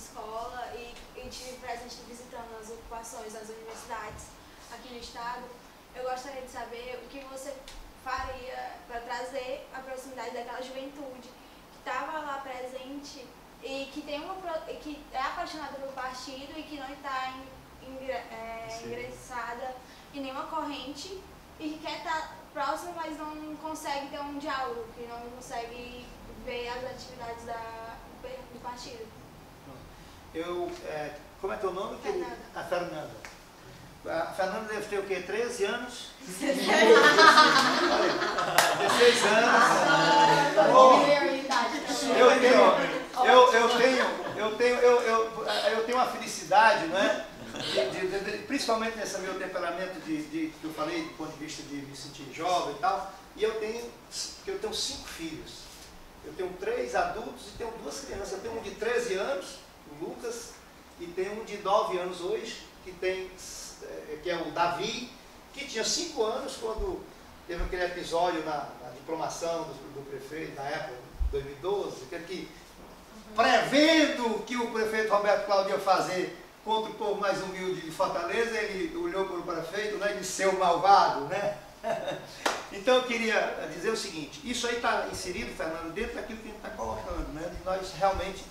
escola e tive presente visitando as ocupações das universidades aqui no estado. Eu gostaria de saber o que você faria para trazer a proximidade daquela juventude que estava lá presente e que, que é apaixonada pelo partido e que não está ingressada em nenhuma corrente e que quer estar próximo, mas não consegue ter um diálogo, que não consegue ver as atividades do partido. Como é teu nome? Fernanda. A Fernanda. A Fernanda deve ter o quê? 13 anos? 16 anos. Eu tenho uma felicidade, não é? Principalmente nesse meu temperamento que eu falei, do ponto de vista de me sentir jovem e tal. E eu tenho 5 filhos. Eu tenho 3 adultos e tenho 2 crianças. Eu tenho um de 13 anos, o Lucas, e tenho um de 9 anos hoje, que é o Davi, que tinha 5 anos quando teve aquele episódio na diplomação do prefeito, na época, 2012, que prevendo o que o prefeito Roberto Cláudio ia fazer contra o povo mais humilde de Fortaleza, ele olhou para o prefeito, né, e disse, seu malvado, né? Então eu queria dizer o seguinte, isso aí está inserido, Fernando, dentro daquilo que a gente está colocando, né, de nós realmente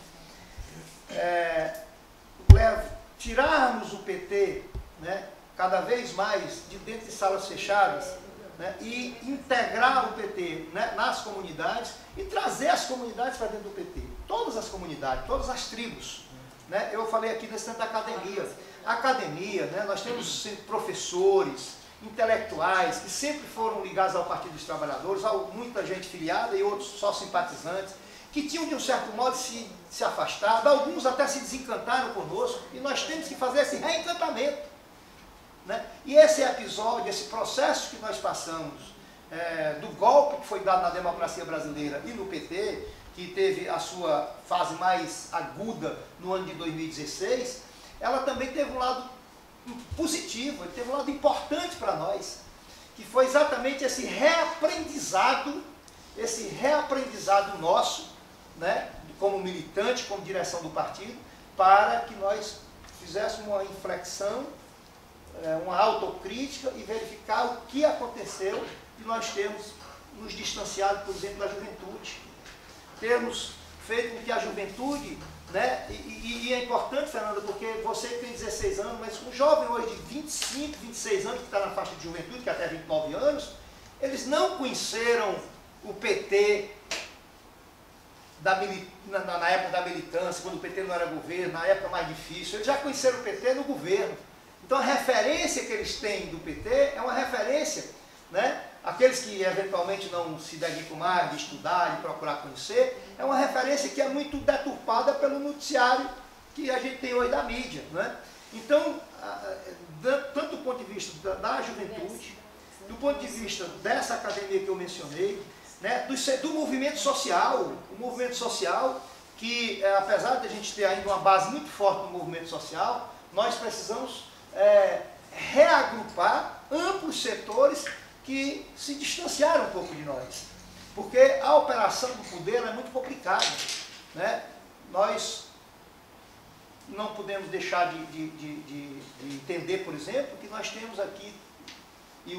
tirarmos o PT, né, cada vez mais de dentro de salas fechadas, né, e integrar o PT, né, nas comunidades e trazer as comunidades para dentro do PT. Todas as comunidades, todas as tribos. Né? Eu falei aqui nesse tanto da academia. A academia, né, nós temos professores, intelectuais, que sempre foram ligados ao Partido dos Trabalhadores, muita gente filiada e outros só simpatizantes, que tinham de um certo modo se afastado, alguns até se desencantaram conosco, e nós temos que fazer esse reencantamento. Né? E esse episódio, esse processo que nós passamos, do golpe que foi dado na democracia brasileira e no PT, que teve a sua fase mais aguda no ano de 2016, ela também teve um lado positivo, teve um lado importante para nós, que foi exatamente esse reaprendizado nosso, né, como militante, como direção do partido, para que nós fizéssemos uma inflexão, uma autocrítica e verificar o que aconteceu e nós temos nos distanciado, por exemplo, da juventude. Termos feito com que a juventude, né, e é importante, Fernanda, porque você que tem 16 anos, mas um jovem hoje de 25, 26 anos, que está na faixa de juventude, que até 29 anos, eles não conheceram o PT na época da militância, quando o PT não era governo, na época mais difícil, eles já conheceram o PT no governo. Então a referência que eles têm do PT é uma referência, né? Aqueles que eventualmente não se dedicam mais de estudar, de procurar conhecer, é uma referência que é muito deturpada pelo noticiário que a gente tem hoje da mídia. Né? Então, tanto do ponto de vista da juventude, do ponto de vista dessa academia que eu mencionei, né, do movimento social, o movimento social que, apesar de a gente ter ainda uma base muito forte no movimento social, nós precisamos reagrupar amplos setores que se distanciaram um pouco de nós. Porque a operação do poder é muito complicada. Né? Nós não podemos deixar de entender, por exemplo, que nós temos aqui, e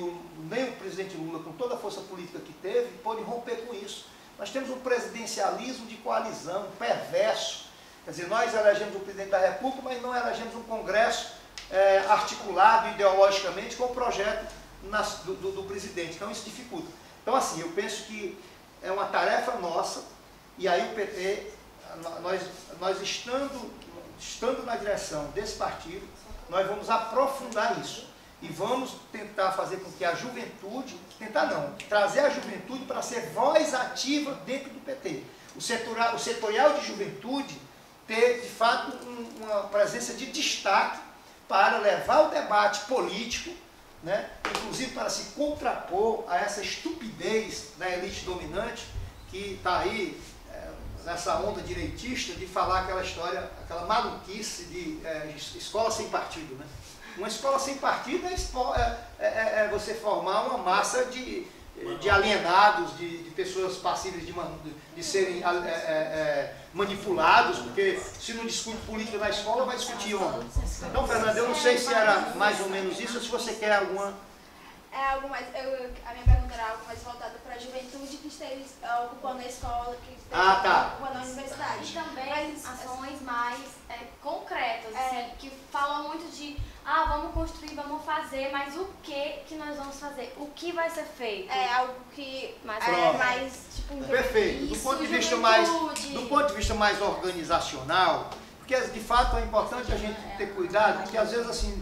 nem o presidente Lula, com toda a força política que teve, pode romper com isso. Nós temos um presidencialismo de coalizão, perverso. Quer dizer, nós elegemos o presidente da República, mas não elegemos um Congresso articulado ideologicamente com o projeto do presidente. Então isso dificulta. Então assim, eu penso que é uma tarefa nossa, e aí o PT, nós estando na direção desse partido, nós vamos aprofundar isso. E vamos tentar fazer com que a juventude, trazer a juventude para ser voz ativa dentro do PT. O setorial de juventude ter, de fato, uma presença de destaque para levar o debate político, né, inclusive para se contrapor a essa estupidez da elite dominante que está aí nessa onda direitista de falar aquela história, aquela maluquice de escola sem partido. Né? Uma escola sem partido é você formar uma massa de de alienados, de pessoas passíveis de serem manipulados, porque se não discute política na escola, vai discutir onde? Então, Fernanda, eu não sei se era mais ou menos isso, ou se você quer alguma... É algo mais, a minha pergunta era algo mais voltada para a juventude que esteja ocupando a escola, que esteja ocupando a universidade. E também Mas, ações mais concretas, assim, que falam muito de, vamos construir, vamos fazer, mas o que nós vamos fazer? O que vai ser feito? É algo que mais tipo... Perfeito. Do ponto de vista mais organizacional, porque de fato é importante a gente ter cuidado, porque às vezes assim,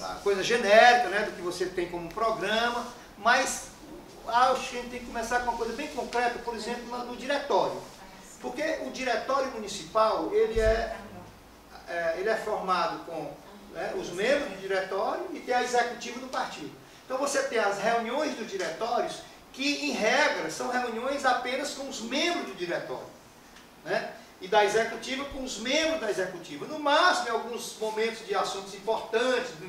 a coisa genérica, né, do que você tem como programa, mas acho que a gente tem que começar com uma coisa bem concreta, por exemplo, no diretório. Porque o diretório municipal, ele é formado com os membros do diretório e tem a executiva do partido. Então você tem as reuniões dos diretórios, que em regra são reuniões apenas com os membros do diretório, né? E da executiva com os membros da executiva. No máximo, em alguns momentos de assuntos importantes, de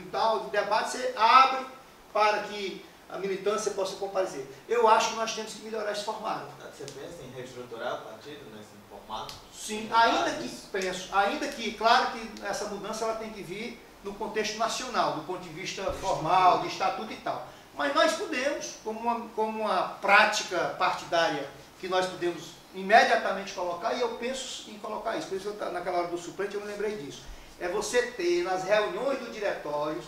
debate, você abre para que a militância possa comparecer. Eu acho que nós temos que melhorar esse formato. Você pensa em reestruturar o partido nesse formato? Sim, ainda que, claro que essa mudança ela tem que vir no contexto nacional, do ponto de vista formal, de estatuto e tal. Mas nós podemos, como uma prática partidária que nós podemos imediatamente colocar, e eu penso em colocar isso, por isso naquela hora do suplente eu me lembrei disso. É você ter nas reuniões do diretório,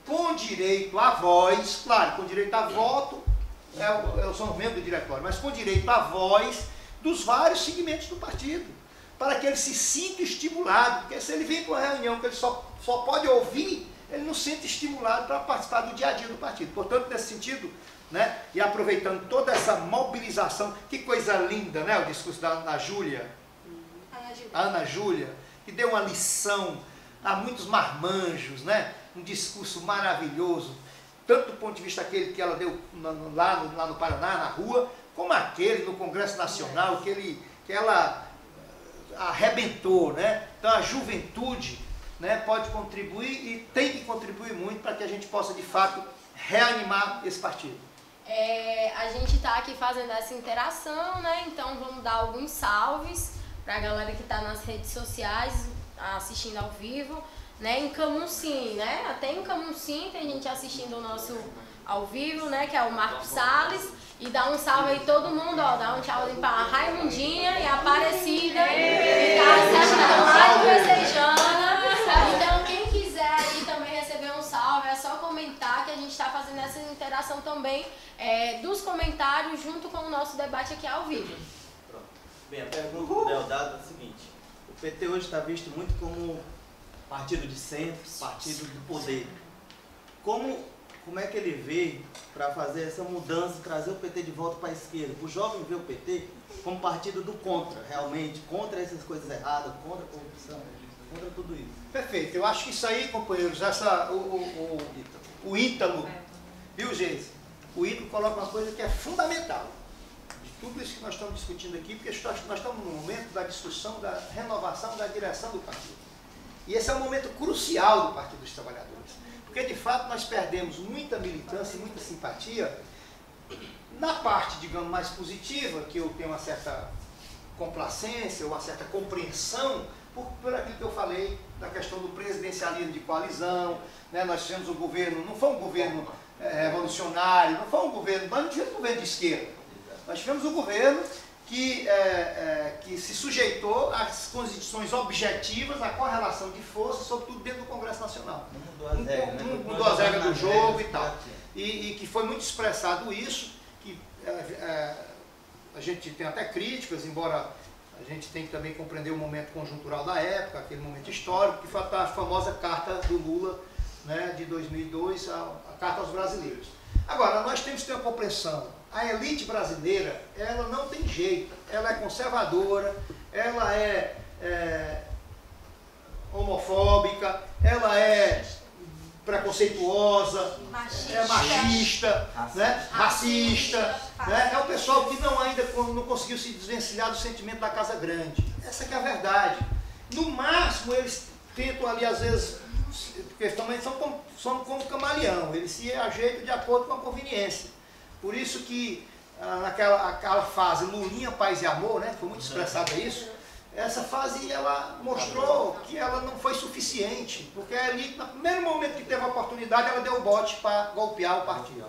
com direito à voz, claro, com direito a voto, eu sou um membro do diretório, mas com direito à voz dos vários segmentos do partido, para que ele se sinta estimulado, porque se ele vem para uma reunião que ele só pode ouvir, ele não se sente estimulado para participar do dia a dia do partido. Portanto, nesse sentido, né, e aproveitando toda essa mobilização, que coisa linda, né, o discurso da Ana Júlia, que deu uma lição a muitos marmanjos, né, um discurso maravilhoso, tanto do ponto de vista aquele que ela deu lá no Paraná, na rua, como aquele no Congresso Nacional, que ela arrebentou, né? Então a juventude, né, pode contribuir e tem que contribuir muito para que a gente possa, de fato, reanimar esse partido. A gente está aqui fazendo essa interação, né? Então vamos dar alguns salves para a galera que está nas redes sociais, assistindo ao vivo, né? Em Camusim, né? Até em Camusim tem gente assistindo o nosso ao vivo, né? Que é o Marcos Salles. E dá um salve aí todo mundo, ó. Dá um tchauzinho para a Raimundinha e a Aparecida, que está assistindo lá de Becejana. Então quem quiser aí também receber um salve, é só comentar que a gente está fazendo essa interação também dos comentários junto com o nosso debate aqui ao vivo. Pronto. Bem, a pergunta do Deodato é a seguinte: o PT hoje está visto muito como partido de centro, partido do poder. Como é que ele vê para fazer essa mudança, trazer o PT de volta para a esquerda? O jovem vê o PT como partido do contra, realmente, contra essas coisas erradas, contra a corrupção, contra tudo isso. Perfeito. Eu acho que isso aí, companheiros, o Ítalo, viu, gente? O Ítalo coloca uma coisa que é fundamental de tudo isso que nós estamos discutindo aqui, porque nós estamos no momento da discussão da renovação da direção do partido. E esse é um momento crucial do Partido dos Trabalhadores. Porque, de fato, nós perdemos muita militância e muita simpatia na parte, digamos, mais positiva, que eu tenho uma certa complacência, uma certa compreensão, por aquilo que eu falei, da questão do presidencialismo de coalizão, né? Nós tivemos um governo, não foi um governo revolucionário, não foi um governo, nós não tivemos um governo de esquerda. Nós tivemos um governo que se sujeitou às condições objetivas, à correlação de força, sobretudo dentro do Congresso Nacional. Não mudou as regras do jogo e tal. E que foi muito expressado isso, que a gente tem até críticas, embora a gente tenha que também compreender o momento conjuntural da época, aquele momento histórico, que foi a famosa carta do Lula, né, de 2002, a carta aos brasileiros. Agora, nós temos que ter uma compreensão. A elite brasileira, ela não tem jeito, ela é conservadora, ela é homofóbica, ela é preconceituosa, machista, né? Racista, né? É o pessoal que ainda não conseguiu se desvencilhar do sentimento da casa grande. Essa que é a verdade. No máximo, eles tentam ali, às vezes, porque também são como camaleão, eles se ajeitam de acordo com a conveniência. Por isso que aquela fase Lulinha, Paz e Amor, né, foi muito expressado isso, essa fase ela mostrou que ela não foi suficiente, porque ali, no primeiro momento que teve a oportunidade, ela deu o bote para golpear o partido.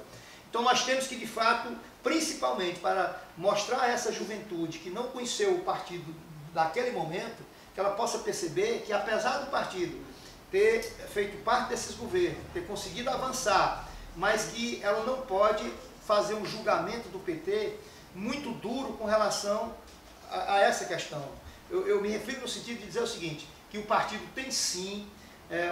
Então nós temos que, de fato, principalmente para mostrar a essa juventude que não conheceu o partido daquele momento, que ela possa perceber que, apesar do partido ter feito parte desses governos, ter conseguido avançar, mas que ela não pode fazer um julgamento do PT muito duro com relação a essa questão. Eu me refiro no sentido de dizer o seguinte, que o partido tem sim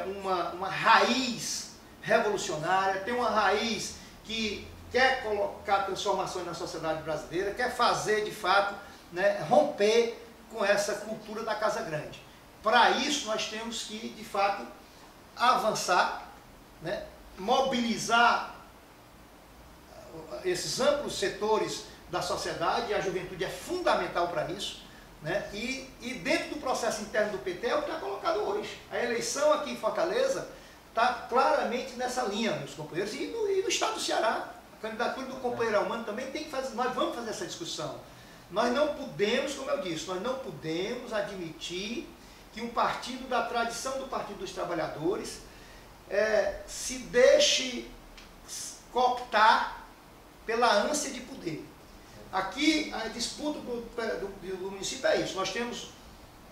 uma raiz revolucionária, tem uma raiz que quer colocar transformações na sociedade brasileira, quer fazer de fato, né, romper com essa cultura da Casa Grande. Para isso nós temos que de fato avançar, né, mobilizar esses amplos setores da sociedade, e a juventude é fundamental para isso, né? E dentro do processo interno do PT é o que está colocado hoje. A eleição aqui em Fortaleza está claramente nessa linha, meus companheiros, e no estado do Ceará. A candidatura do companheiro Almano também tem que fazer, nós vamos fazer essa discussão. Nós não podemos, como eu disse, nós não podemos admitir que um partido da tradição do Partido dos Trabalhadores se deixe cooptar pela ânsia de poder. Aqui, a disputa do município é isso. Nós temos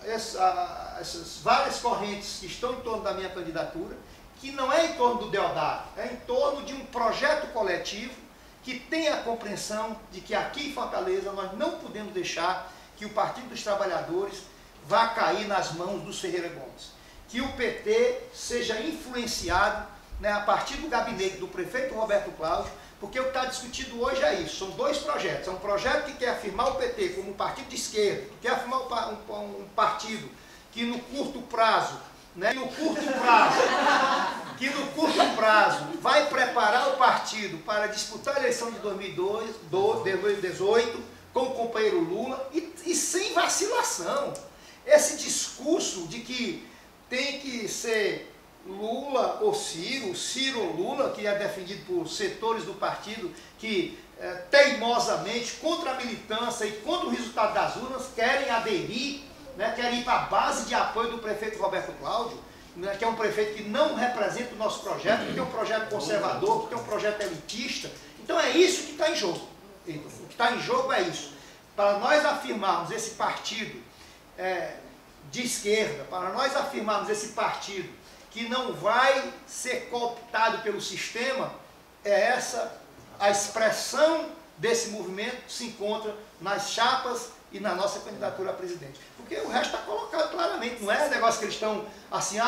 essas várias correntes que estão em torno da minha candidatura, que não é em torno do Deodato, é em torno de um projeto coletivo que tenha a compreensão de que aqui em Fortaleza nós não podemos deixar que o Partido dos Trabalhadores vá cair nas mãos dos Ferreira Gomes. Que o PT seja influenciado, né, a partir do gabinete do prefeito Roberto Cláudio, porque o que está discutido hoje é isso, são dois projetos. É um projeto que quer afirmar o PT como um partido de esquerda, que quer afirmar um partido que no curto prazo, né, que no curto prazo vai preparar o partido para disputar a eleição de 2018 com o companheiro Lula e sem vacilação. Esse discurso de que tem que ser Lula ou Ciro, Ciro ou Lula, que é defendido por setores do partido que teimosamente, contra a militância e contra o resultado das urnas, querem aderir, né, querem ir para a base de apoio do prefeito Roberto Cláudio, né, que é um prefeito que não representa o nosso projeto, que tem um projeto conservador, que tem um projeto elitista. Então é isso que está em jogo. O que está em jogo é isso. Para nós afirmarmos esse partido de esquerda, para nós afirmarmos esse partido que não vai ser cooptado pelo sistema, a expressão desse movimento se encontra nas chapas e na nossa candidatura a presidente. Porque o resto está colocado claramente, não é negócio que eles estão assim,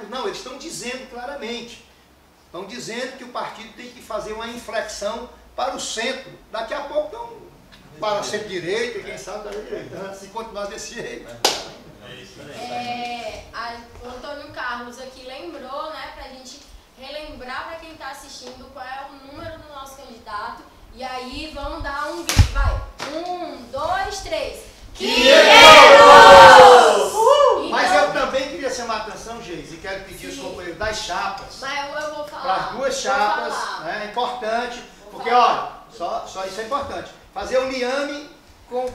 não, eles estão dizendo claramente. Estão dizendo que o partido tem que fazer uma inflexão para o centro. Daqui a pouco estão para centro-direita, quem sabe da direita, se continuar desse jeito. O Antônio Carlos aqui lembrou, né, para a gente relembrar para quem está assistindo qual é o número do nosso candidato. E aí vamos dar um grito, vai. 1, 2, 3. 500! Mas eu também queria chamar a atenção, Geis, e quero pedir os companheiros das chapas. Mas eu vou falar. Para as duas chapas, né, é importante, porque olha, só isso é importante. Fazer um liame com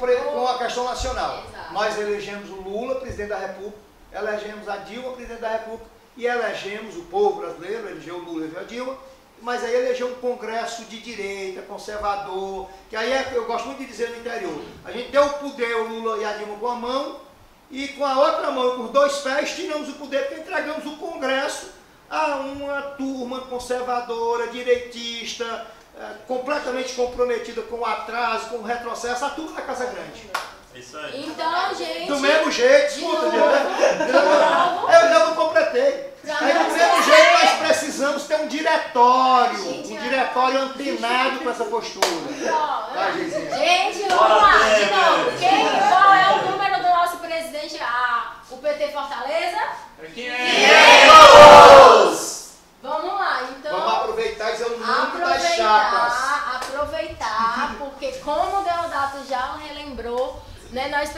a questão nacional. Exato. Nós elegemos o Lula, presidente da República, elegemos a Dilma, presidente da República, e elegemos o povo brasileiro, elegeu o Lula e a Dilma, mas aí elegeu um congresso de direita, conservador, que aí eu gosto muito de dizer no interior, a gente deu o poder ao Lula e a Dilma com a mão, e com a outra mão, com os dois pés, tiramos o poder porque entregamos o congresso a uma turma conservadora, direitista, completamente comprometida com o atraso, com o retrocesso, a turma da Casa Grande. Isso aí. Então, gente... Do mesmo jeito, escuta, eu não completei. Aí, do mesmo jeito, nós precisamos ter um diretório antenado com essa postura. Gente, vamos lá, de novo. Qual é o número do nosso presidente? O PT Fortaleza? 500! Vamos lá, então... Vamos aproveitar e dizer o número das chapas. Aproveitar, porque como o Deodato já relembrou, Né? Nós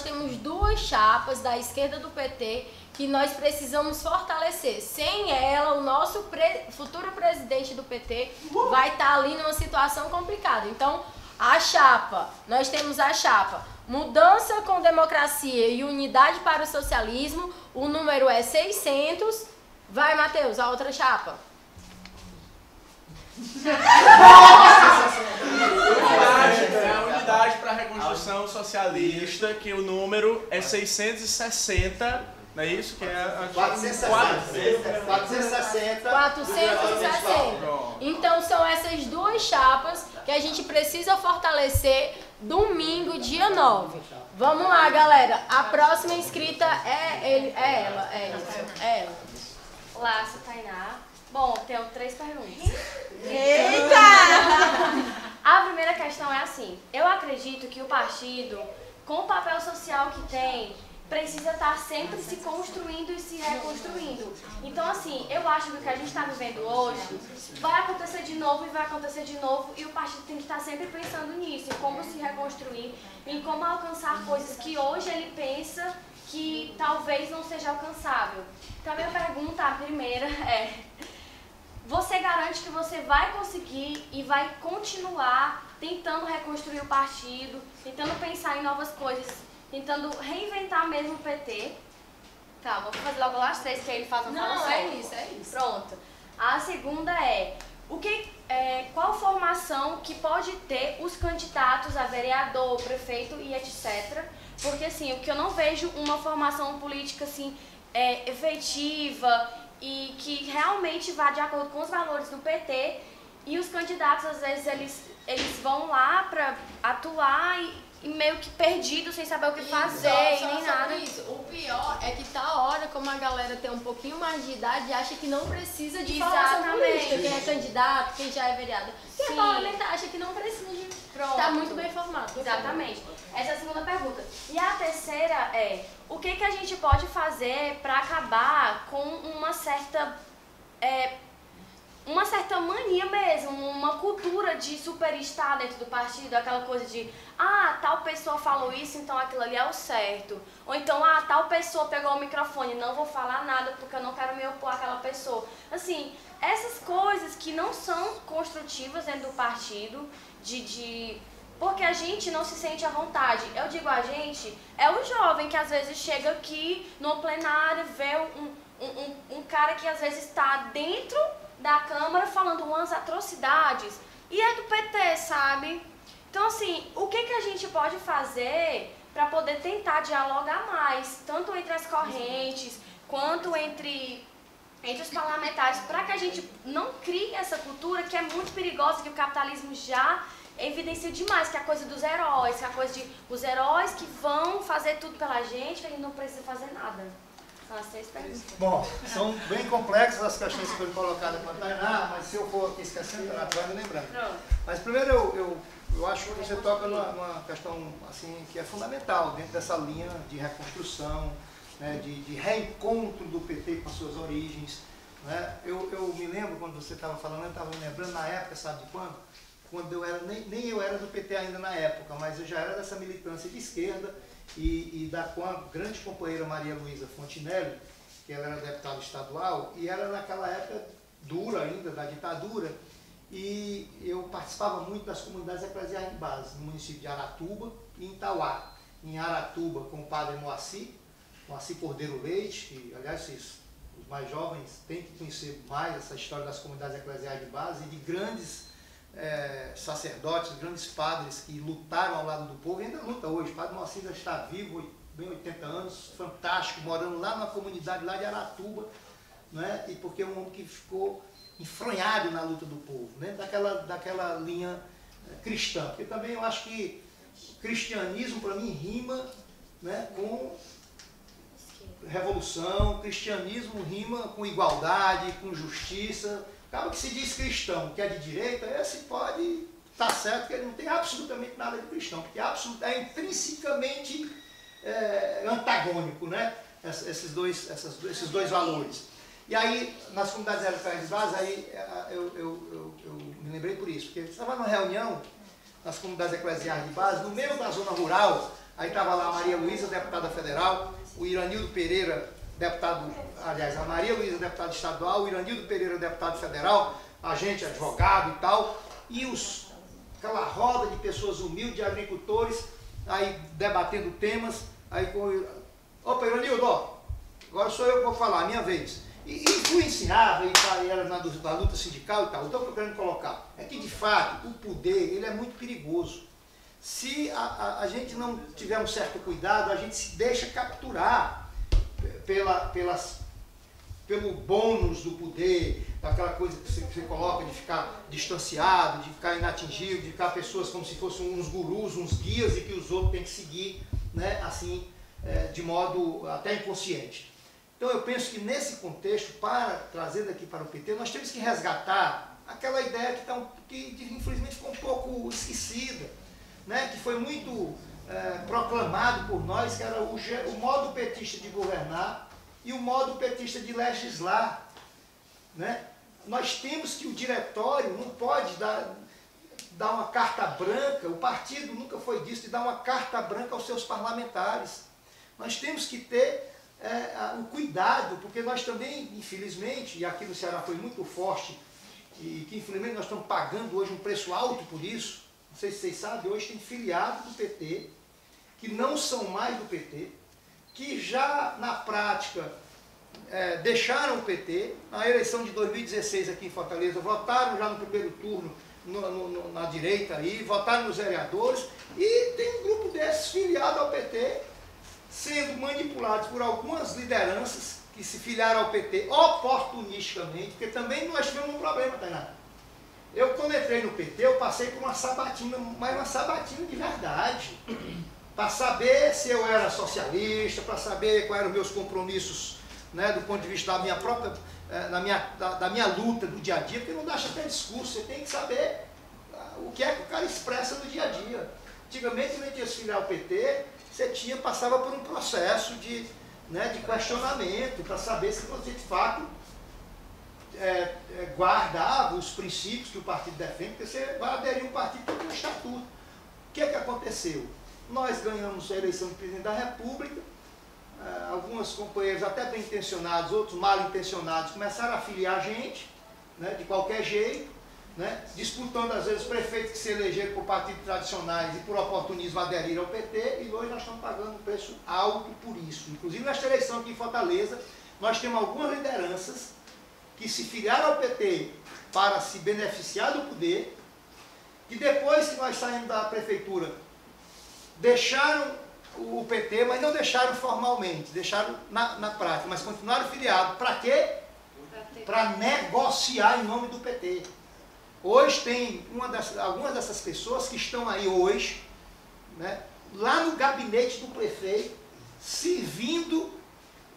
temos duas chapas da esquerda do PT que nós precisamos fortalecer. Sem ela, o nosso futuro presidente do PT vai estar ali numa situação complicada. Então, nós temos a chapa Mudança com Democracia e Unidade para o Socialismo, o número é 600. Vai, Matheus, a outra chapa. A Unidade para a Reconstrução Socialista, que o número é 660, não é isso? Que é a 460. Então são essas duas chapas que a gente precisa fortalecer domingo, dia 9. Vamos lá, galera. A próxima inscrita é ela. Olá, sou Tainá. Bom, tenho 3 perguntas. Eita! A primeira questão é assim: eu acredito que o partido, com o papel social que tem, precisa estar sempre se construindo e se reconstruindo. Então, assim, eu acho que o que a gente está vivendo hoje vai acontecer de novo e vai acontecer de novo, e o partido tem que estar sempre pensando nisso, em como se reconstruir, em como alcançar coisas que hoje ele pensa que talvez não seja alcançável. Então, a minha pergunta, a primeira, é: você garante que você vai conseguir e vai continuar tentando reconstruir o partido, tentando pensar em novas coisas, tentando reinventar mesmo o PT? Tá, vou fazer logo lá as 3, que aí ele faz uma fala só. É isso. Pronto. A segunda é: qual formação que pode ter os candidatos a vereador, prefeito e etc. Porque, assim, o que eu não vejo uma formação política, assim, efetiva e que realmente vá de acordo com os valores do PT, e os candidatos, às vezes, eles vão lá para atuar e meio que perdidos, sem saber o que fazer e nem nada. Isso. O pior é que tá a hora, como a galera tem um pouquinho mais de idade, acha que não precisa de formação política. Quem é candidato, quem já é vereador. Quem é parlamentar acha que não precisa de estar muito bem formado. Exatamente. Essa é a segunda pergunta. E a terceira é: o que a gente pode fazer para acabar com uma certa mania mesmo, uma cultura de superestar dentro do partido, aquela coisa de tal pessoa falou isso, então aquilo ali é o certo. Ou então, tal pessoa pegou o microfone, não vou falar nada porque eu não quero me opor àquela pessoa. Assim, essas coisas que não são construtivas dentro do partido, porque a gente não se sente à vontade. Eu digo a gente, é o jovem que às vezes chega aqui no plenário, vê um cara que às vezes está dentro da Câmara falando umas atrocidades e é do PT, sabe? Então, assim, o que a gente pode fazer para poder tentar dialogar mais, tanto entre as correntes quanto entre os parlamentares, para que a gente não crie essa cultura que é muito perigosa, que o capitalismo já evidencia demais, que é a coisa dos heróis, que é a coisa de os heróis que vão fazer tudo pela gente, que a gente não precisa fazer nada. São as 3 perguntas. Bom, são bem complexas as questões que foram colocadas para a Tainá, mas se eu for aqui esquecendo, ela vai me lembrando. Pronto. Mas primeiro eu acho que você toca numa questão assim, que é fundamental dentro dessa linha de reconstrução, né, de reencontro do PT com as suas origens. Né? Eu me lembro, quando você estava falando, eu estava me lembrando na época, sabe de quando? Quando eu era, nem eu era do PT ainda na época, mas eu já era dessa militância de esquerda e com a grande companheira Maria Luísa Fontinelli, que ela era deputada estadual, e era naquela época dura ainda, da ditadura, e eu participava muito das comunidades eclesiais de base, no município de Aratuba e em Tauá. Em Aratuba, com o padre Moacir Cordeiro Leite, que, aliás, os mais jovens têm que conhecer mais essa história das comunidades eclesiais de base e de grandes sacerdotes, grandes padres que lutaram ao lado do povo e ainda luta hoje. O padre Moacir já está vivo, bem 80 anos, fantástico, morando lá numa comunidade lá de Aratuba, né? E porque é um homem que ficou enfronhado na luta do povo, né? daquela linha cristã. Porque também eu acho que cristianismo, para mim, rima, né, com revolução, cristianismo rima com igualdade, com justiça. Acaba que se diz cristão, que é de direita, esse pode estar certo, que ele não tem absolutamente nada de cristão, porque é intrinsecamente antagônico, né? Esses dois valores. E aí, nas comunidades eclesiais de base, aí eu me lembrei por isso, porque estava numa reunião nas comunidades eclesiais de base, no meio da zona rural. Aí estava lá a Maria Luísa, deputada federal, o Iranildo Pereira, deputado, aliás, a Maria Luísa, deputada estadual, o Iranildo Pereira, deputado federal, a gente, advogado e tal, e aquela roda de pessoas humildes, de agricultores, aí debatendo temas, aí com... Opa, Iranildo, ó, agora sou eu que vou falar, minha vez. E influenciava, e era na luta sindical e tal. Então, o que eu quero colocar é que, de fato, o poder, ele é muito perigoso. Se a gente não tiver um certo cuidado, a gente se deixa capturar pelo bônus do poder, daquela coisa que você coloca de ficar distanciado, de ficar inatingível, de ficar pessoas como se fossem uns gurus, uns guias e que os outros têm que seguir, né, assim, de modo até inconsciente. Então eu penso que nesse contexto, trazendo aqui para o PT, nós temos que resgatar aquela ideia que infelizmente ficou um pouco esquecida, né, que foi muito proclamado por nós, que era o modo petista de governar e o modo petista de legislar, né? Nós temos que o diretório não pode dar uma carta branca, o partido nunca foi disso, de dar uma carta branca aos seus parlamentares. Nós temos que ter o cuidado, porque nós também, infelizmente, e aqui no Ceará foi muito forte, e que infelizmente nós estamos pagando hoje um preço alto por isso. Não sei se vocês sabem, hoje tem filiados do PT, que não são mais do PT, que já na prática deixaram o PT. Na eleição de 2016 aqui em Fortaleza, votaram já no primeiro turno na direita aí, votaram nos vereadores, e tem um grupo desses filiado ao PT, sendo manipulados por algumas lideranças que se filiaram ao PT oportunisticamente, porque também nós tivemos um problema, Tainá. Eu, quando entrei no PT, eu passei por uma sabatina, mas uma sabatina de verdade, para saber se eu era socialista, para saber quais eram os meus compromissos, né, do ponto de vista da minha própria, da minha luta do dia a dia, porque não dá até discurso, você tem que saber o que é que o cara expressa no dia a dia. Antigamente, quando a gente ia se filiar ao PT, você passava por um processo de questionamento, para saber se você de fato guardava os princípios que o partido defende, porque você vai aderir um partido que tem um estatuto. O que é que aconteceu? Nós ganhamos a eleição de presidente da República, alguns companheiros até bem intencionados, outros mal intencionados, começaram a filiar a gente, né, de qualquer jeito, né, disputando às vezes prefeitos que se elegeram por partidos tradicionais e por oportunismo aderiram ao PT, e hoje nós estamos pagando um preço alto por isso. Inclusive nesta eleição aqui em Fortaleza, nós temos algumas lideranças que se filiaram ao PT para se beneficiar do poder, que depois que nós saímos da prefeitura, deixaram o PT, mas não deixaram formalmente, deixaram na prática, mas continuaram filiados. Para quê? Para negociar em nome do PT. Hoje tem algumas dessas pessoas que estão aí hoje, né, lá no gabinete do prefeito, servindo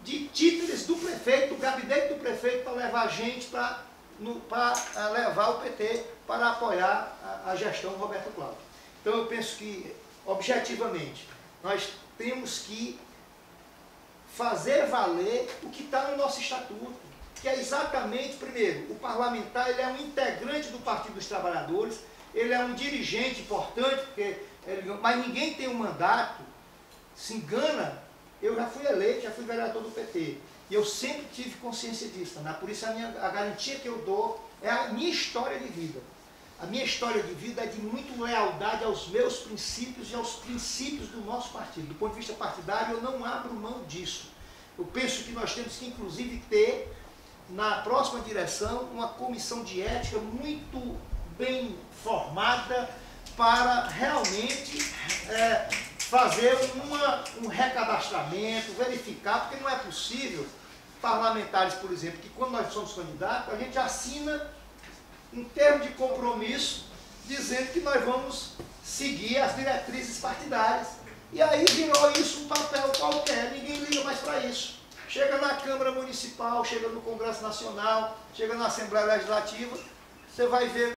de títulos do prefeito, do gabinete do prefeito, para levar a gente para levar o PT para apoiar a gestão do Roberto Cláudio. Então eu penso que, objetivamente, nós temos que fazer valer o que está no nosso estatuto, que é exatamente, primeiro, o parlamentar ele é um integrante do Partido dos Trabalhadores, ele é um dirigente importante, mas ninguém tem um mandato, se engana. Eu já fui eleito, já fui vereador do PT, e eu sempre tive consciência disso, né? Por isso a garantia que eu dou é a minha história de vida. A minha história de vida é de muito lealdade aos meus princípios e aos princípios do nosso partido. Do ponto de vista partidário, eu não abro mão disso. Eu penso que nós temos que, inclusive, ter, na próxima direção, uma comissão de ética muito bem formada para realmente fazer um recadastramento, verificar, porque não é possível, parlamentares, por exemplo, que quando nós somos candidatos, a gente assina um termo de compromisso dizendo que nós vamos seguir as diretrizes partidárias. E aí virou isso um papel qualquer, ninguém liga mais para isso. Chega na Câmara Municipal, chega no Congresso Nacional, chega na Assembleia Legislativa, você vai ver